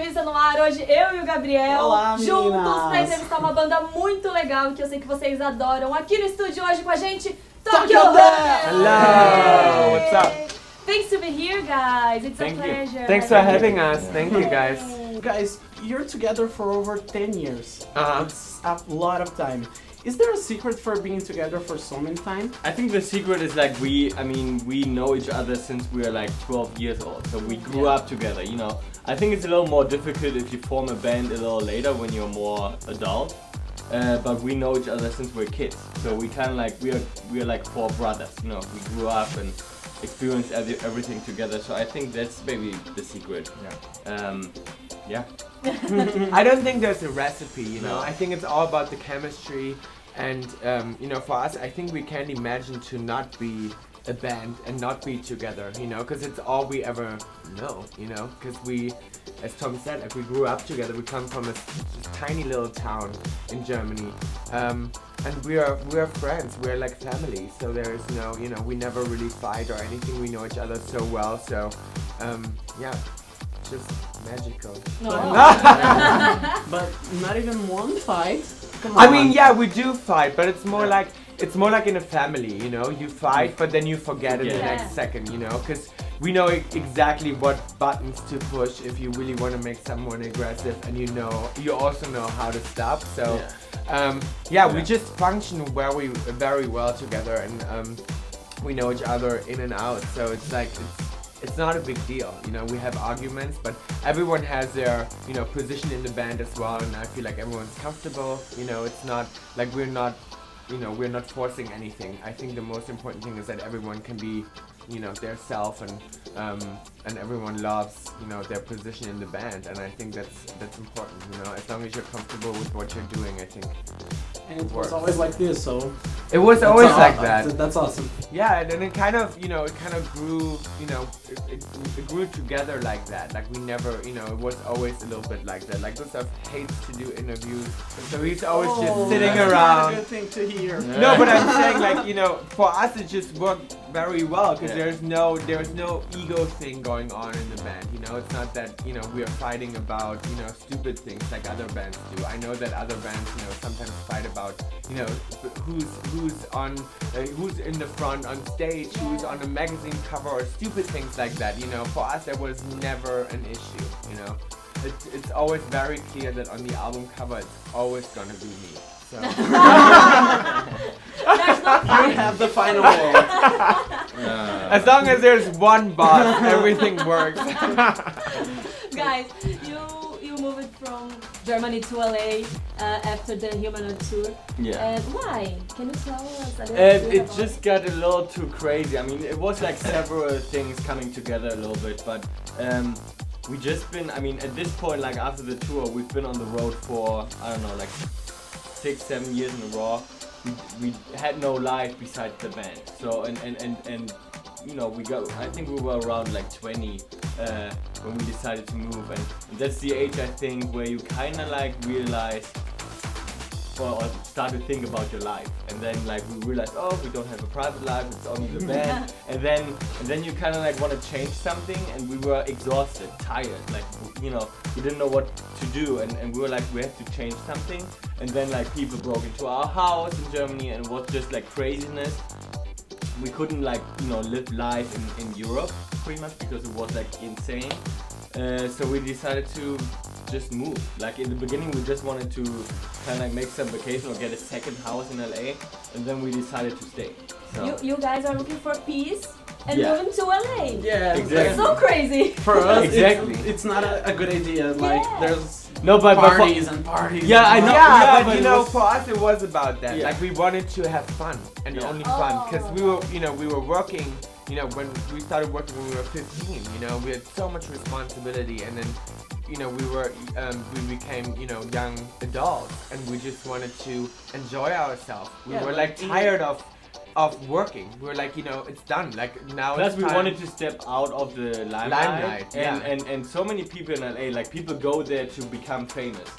Entrevista no ar, hoje eu e o Gabriel, Olá, juntos para entrevistar uma banda muito legal que eu sei que vocês adoram. Aqui no estúdio hoje com a gente, Tokio Hotel! Hotel! Hello, what's up? Thanks to be here, guys. It's a pleasure. Thanks for having us. Thank you, guys. Guys, you're together for over 10 years. Uh-huh. It's a lot of time. Is there a secret for being together for so many time? I think the secret is like we know each other since we are like 12 years old. So we grew up together, you know. I think it's a little more difficult if you form a band a little later when you're more adult. But we know each other since we're kids. So we kind of like, we are like four brothers, you know. We grew up and experienced everything together. So I think that's maybe the secret. Yeah. I don't think there's a recipe, you know. No. I think it's all about the chemistry, and you know, for us, I think we can't imagine to not be a band and not be together, you know, because it's all we ever know, you know. Because we, as Tom said, like we grew up together. We come from a tiny little town in Germany, and we are friends. We're like family. So there is no, you know, we never really fight or anything. We know each other so well. So yeah. Just magical. No. But not even one fight? Come I on. mean, yeah, we do fight, but it's more like in a family, you know. You fight, but then you forget in the Yeah. next second, you know, because we know exactly what buttons to push if you really want to make someone aggressive, and you also know how to stop. So, we just function very well together, and we know each other in and out. So it's like it's not a big deal, you know. We have arguments, but everyone has their, you know, position in the band as well, and I feel like everyone's comfortable, you know. It's not like we're not forcing anything. I think the most important thing is that everyone can be, you know, their self, and everyone loves, you know, their position in the band, and I think that's important, you know. As long as you're comfortable with what you're doing, I think. And it was always like this, so... It was always like that. That's awesome. Yeah, and then it kind of grew, you know, it grew together like that. Like we never, you know, it was always a little bit like that. Like Gustav hates to do interviews, so he's always just sitting that's around. Not a good thing to hear. No, but I'm saying, like, you know, for us it just worked very well because Yeah. there's no ego thing going on in the band. You know, it's not that, you know, we are fighting about, you know, stupid things like other bands do. I know that other bands, you know, sometimes fight about, you know, who's in the front on stage, who's on a magazine cover, or stupid things like that. You know, for us that was never an issue. You know, it's always very clear that on the album cover it's always gonna be me. So. You have the final word. As long as there's one boss, everything works. Guys, you moved from Germany to LA after the Humanoid tour. Yeah. Why? Can you tell us a little bit It about just got a little too crazy. I mean, it was like several things coming together a little bit, but we just been, I mean, at this point, like after the tour, we've been on the road for, I don't know, like 6-7 years in a row. We had no life besides the band. So, and you know, I think we were around like 20 when we decided to move, and that's the age, I think, where you kind of like realize or start to think about your life, and then like we realized, oh, we don't have a private life, it's only the band, and then you kind of like want to change something, and we were exhausted, tired, like, you know, we didn't know what to do, and we were like, we have to change something, and then like people broke into our house in Germany, and it was just like craziness. We couldn't like, you know, live life in Europe pretty much because it was like insane. So we decided to just move. Like in the beginning we just wanted to kind of like make some vacation or get a second house in LA, and then we decided to stay. So you guys are looking for peace and Yeah. moving to LA. Yeah, Exactly. That's so crazy. For us, Exactly. it's not a good idea. Like, Yeah. there's no, but parties and parties. Yeah, I and know. parties. Yeah, but but you it know, was- for us it was about that. Yeah. Like we wanted to have fun and Yeah. only fun, because we were working. You know, when we started working when we were 15, you know, we had so much responsibility, and then, you know, we became, you know, young adults, and we just wanted to enjoy ourselves. We Yeah, were but like tired of working. We were like, you know, it's done. Like now Plus it's we time. wanted to step out of the limelight, Limelight, yeah. and so many people in LA, like people go there to become famous.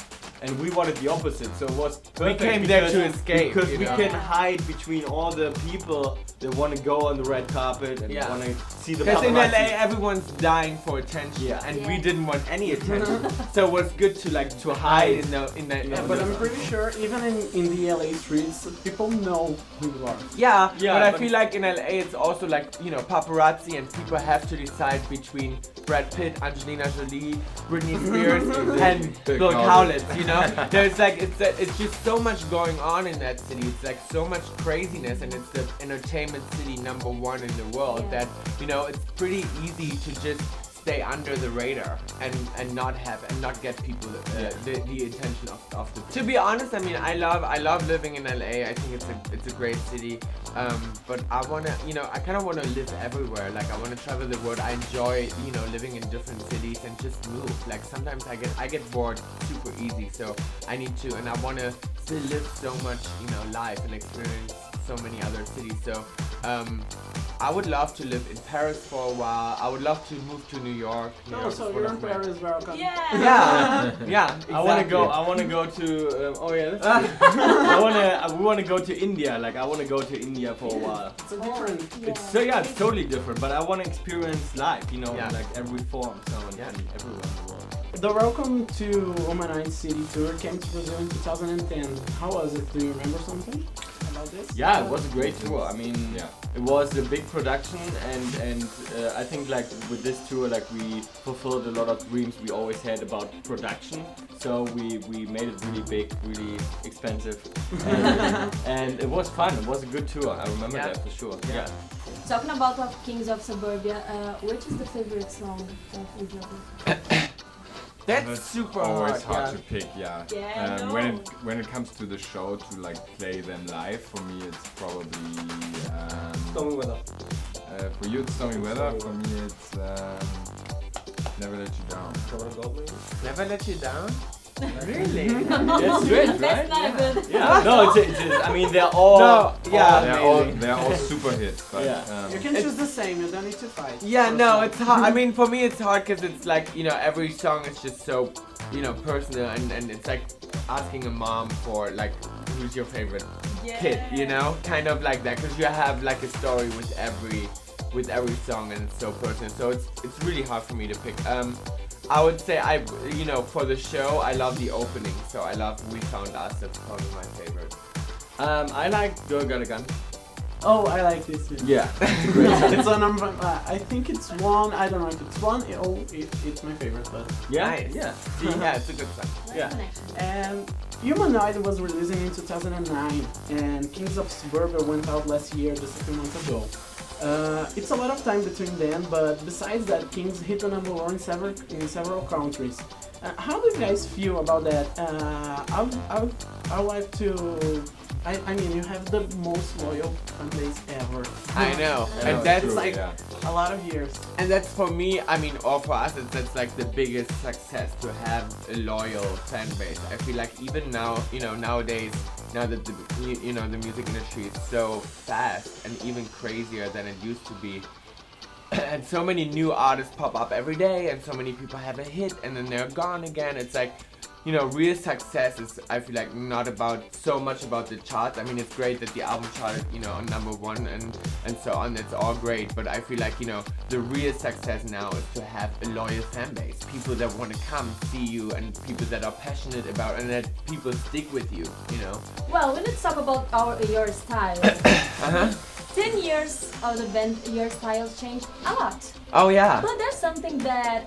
and we wanted the opposite. So it was perfect. We came there because- to escape, because you we know? can hide between all the people that want to go on the red carpet and Yeah. want to see the Because in paparazzi. LA, everyone's dying for attention, Yeah. and Yeah. we didn't want any attention. So it was good to like to hide in the Yeah, but I'm pretty sure even in the LA streets, people know who you are. Yeah, Yeah, but I but- feel like in LA it's also like, you know, paparazzi and people have to decide between Brad Pitt, Angelina Jolie, Britney Spears, and Bill Bill Kaulitz. Kaulitz, you know? There's like, it's just so much going on in that city. It's like so much craziness, and it's the entertainment city #1 in the world Yeah. that, you know, it's pretty easy to just stay under the radar and not get people the attention of the. To be honest, I mean, I love living in LA. I think it's a great city. But I wanna, you know, I kind of want to live everywhere. Like I want to travel the world. I enjoy, you know, living in different cities and just move. Like sometimes I get bored super easy, so I need to, and I want to still live so much, you know, life and experience so many other cities. So I would love to live in Paris for a while. I would love to move to New York. New Oh, York so is one you're of in my- Paris, welcome. Yeah. Yeah, exactly. I want to go to. Oh yeah, that's good. We want to go to India. Like I want to go to India for a while. It's a different. It's totally different. But I want to experience life. You know, Yeah. like every form. So Yeah. and everywhere in the world. The Welcome to Omanite City tour came to Brazil in 2010. How was it? Do you remember something about this? Yeah, it was a great tour. I mean, Yeah. it was a big production, and I think like with this tour, like we fulfilled a lot of dreams we always had about production. So we made it really big, really expensive, and it was fun. It was a good tour. I remember Yeah. that for sure. Yeah. Talking about of Kings of Suburbia, which is the favorite song of Ujjayi? That's super Always hard yeah. to pick, yeah. Yeah, I know. When it comes to the show to like play them live, for me it's probably Stormy weather. for you it's Stormy Weather. For me it's Never Let You Down. Never let you down. Really? That's great, right? That's not good. Yeah. No, it's I mean, they're all. No, yeah. They're all super hits, but Yeah. You can choose the same. You don't need to fight. Yeah, For no, song. it's hard. I mean, for me, it's hard because it's like, you know, every song is just so, you know, personal, and it's like asking a mom for like, who's your favorite kid, you know, kind of like that, because you have like a story with every song, and it's so personal. So it's really hard for me to pick. I would say you know, for the show, I love the opening. So I love We Found Us. That's probably my favorite. I like Girl Got a Gun. Oh, I like this. Too. Yeah. It's a number. I think it's one. I don't know if it's one. It's my favorite, but. Yeah. Nice. Yeah. See, yeah, it's a good song. Yeah. And Humanoid was releasing in 2009, and Kings of Suburbia went out last year, just a few months ago. It's a lot of time between them, but besides that, Kings hit the #1 in several countries. How do you guys feel about that? I would like to. I mean, you have the most loyal fan base ever. I know, Yeah, and it's that's true, like. yeah. A lot of years. And that's for me, I mean, or for us, that's like the biggest success to have a loyal fan base. I feel like even now, you know, nowadays, now that the music industry is so fast and even crazier than it used to be, and so many new artists pop up every day, and so many people have a hit and then they're gone again. It's like, you know, real success is, I feel like, not about so much about the charts. I mean, it's great that the album charted, you know, on #1 and so on. It's all great, but I feel like, you know, the real success now is to have a loyal fan base, people that want to come see you, and people that are passionate about, and that people stick with you. You know. Well, we need to talk about your style. 10 years of the band, your styles changed a lot. Oh yeah. But there's something that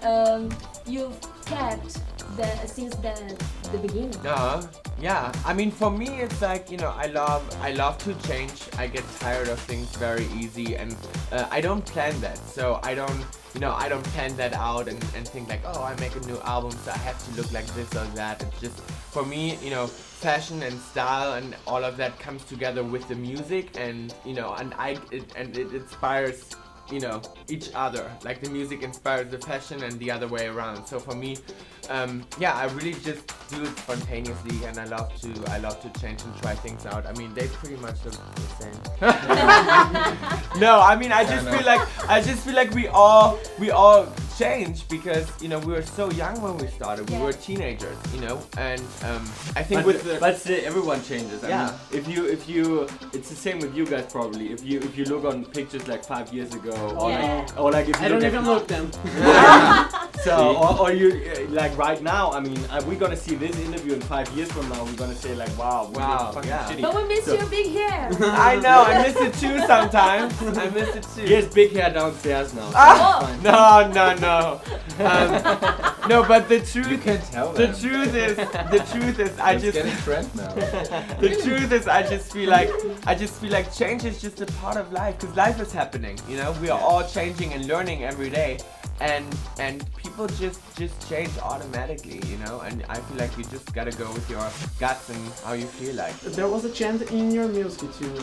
you've kept since the beginning. Yeah. I mean, for me, it's like, you know, I love to change. I get tired of things very easy, and I don't plan that. So I don't plan that out and think like, oh, I make a new album, so I have to look like this or that. It's just, for me, you know, fashion and style and all of that comes together with the music, and you know, and it inspires, you know, each other. Like the music inspires the fashion and the other way around. So for me, yeah, I really just do it spontaneously, and I love to change and try things out. I mean, they pretty much look the same. No, I mean, I just feel like we all changed because we were so young when we started. We Yeah. were teenagers, and I think But, with the but still, everyone changes. I Yeah. mean, if you, it's the same with you guys probably. If you look on pictures like 5 years ago, or Yeah. like if you I don't look even at, look them. so or you like right now. I mean, we're gonna see this interview in 5 years from now. We're gonna say like, wow, we Wow, did fucking yeah. shitty. But we miss So- your big hair. I know, I miss it too sometimes. I miss it too. He has big hair downstairs now. So Ah! it's fine. No. No, but the You truth, can tell the them. truth is, I It's just, getting trend now. the truth is, I just feel like change is just a part of life because life is happening. We are all changing and learning every day, and people just change automatically. And I feel like you just gotta go with your guts and how you feel like. There was a change in your music too.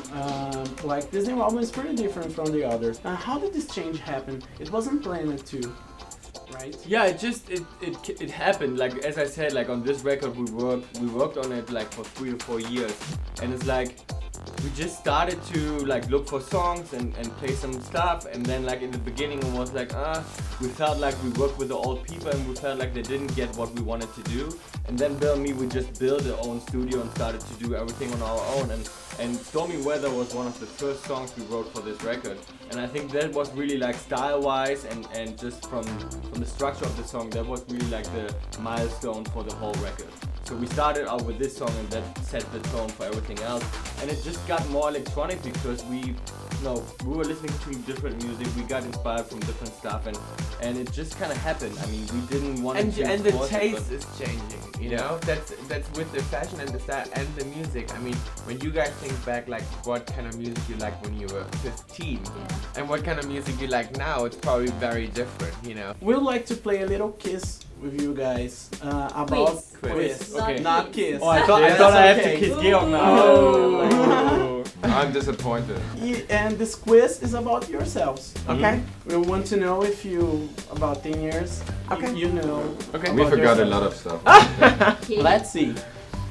Like this new album is pretty different from the others. How did this change happen? It wasn't planned too, right? Yeah, it happened. Like as I said, like on this record we worked on it like for 3 or 4 years, and it's like we just started to like look for songs and play some stuff, and then like in the beginning it was like we felt like we worked with the old people and we felt like they didn't get what we wanted to do, and then Bill and me we just built our own studio and started to do everything on our own, and Stormy Weather was one of the first songs we wrote for this record, and I think that was really like style wise and just from the structure of the song, that was really like the milestone for the whole record. So we started out with this song and that set the tone for everything else, and it just got more electronic because we were listening to different music, we got inspired from different stuff, and it just kind of happened. I mean, we didn't want to And the force it, taste but- is changing, that's with the fashion and the style and the music. I mean, when you guys think back like what kind of music you like when you were 15 and what kind of music you like now, it's probably very different, We'd like to play a little kiss with you guys about Quiz. Okay. not kiss. Oh, I thought I have to okay. kiss Georg now. Oh. I'm disappointed. And this quiz is about yourselves. Okay. We want to know if you, about 10 years, Okay. you know. Okay. We about forgot a yourself. lot of stuff. Okay. Let's see.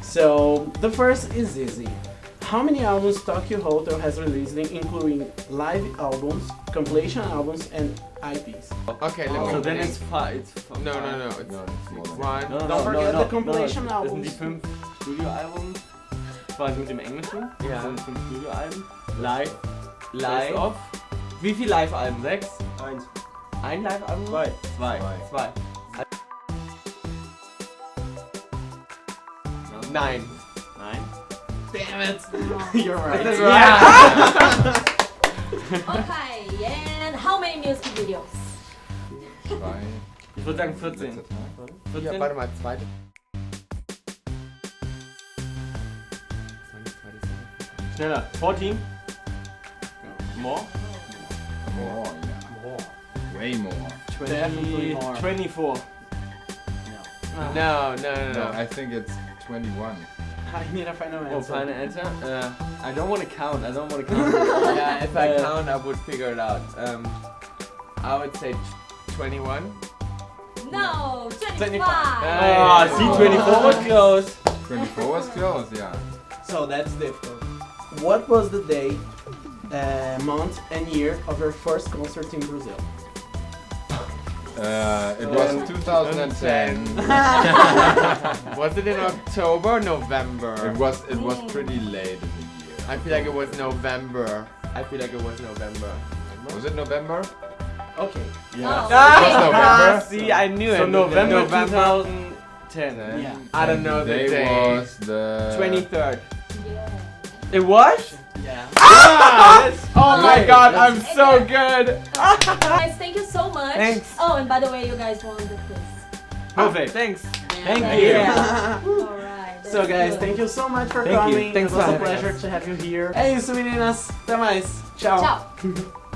So the first is easy. How many albums Tokio Hotel has released, including live albums, compilation albums, and IPs? Okay, let me So then think. it's five. It's No, five. it's No, it's more than one. No, Don't forget the compilation Das sind albums. die 5 Studioalben. Quasi mit dem Englischen. Ja. Das sind 5 Studioalben. Live. Live. Best of. Wie viele Live-Alben? 6. 1. Ein Live-Album? 2. 2. Zwei. Nein. Nein. Damn it! You're right. Okay, and how many music videos? Zwei. Ich würde sagen 14. Letzter Tag. Ja, 14? warte mal, zweite. Schneller. 14. More. More, yeah. Way more. Definitely more. 24. No. No, I think it's 21. I need a final Oh, answer. final answer? I don't want to count. Yeah, if I Uh, count, I would figure it out. I would say 21. No, 25. Ah, see, 24 was close. 24 was close, yeah. So that's difficult. What was the day, month, and year of your first concert in Brazil? It was 2010. Was it in October or November? It was pretty late in the year. I feel like it was November. Was it November? Okay. Oh, was November. See, I knew So it. November 2010. Yeah. I don't know the day day. was the 23rd. Yeah. It was? Yeah. Oh my Great. god, I'm so good. Guys, thank you so much. Thanks. Oh, and by the way, you guys won the quiz. Perfect. Thanks. Thank you. Yeah. Alright. So guys, thank you so much for Thank you. coming. Thanks It was for a having pleasure us. to have you here. É isso, meninas. Até mais. Tchau. Tchau.